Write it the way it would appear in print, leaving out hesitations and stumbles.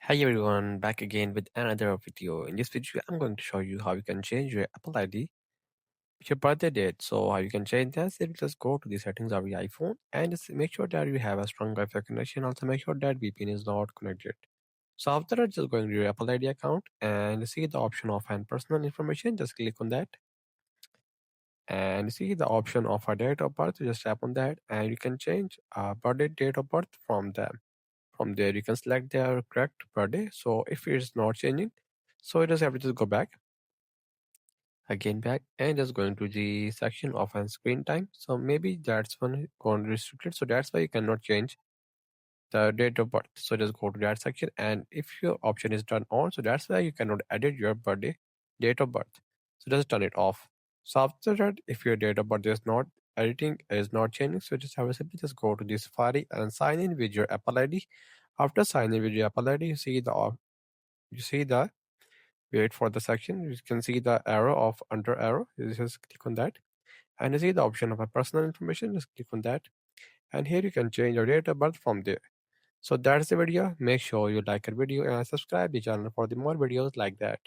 Hi everyone, back again with another video. In this video, I'm going to show you how you can change your Apple ID with your birthday date. So how you can change that? Simply just go to the settings of your iPhone and just make sure that you have a strong Wi-Fi connection. Also make sure that VPN is not connected. So after that, just going to your Apple ID account and see the option of and personal information. Just click on that and see the option of a date of birth. Just tap on that and you can change birthday date of birth from them. From there, you can select their correct birthday. So if it is not changing, so you just have to just go back, again back, and just going to the section of on screen time. So maybe that's one gone restricted. So that's why you cannot change the date of birth. So just go to that section, and if your option is turned on, so that's why you cannot edit your birthday date of birth. So just turn it off. So after that, if your date of birth is not editing, is not changing, so just have a simply just go to the Safari and sign in with your Apple ID. After signing with your Apple ID, you see the wait for the section. You can see the arrow of under arrow. You just click on that, and you see the option of a personal information. Just click on that, and here you can change your date of birth from there. So that's the video. Make sure you like our video and subscribe the channel for the more videos like that.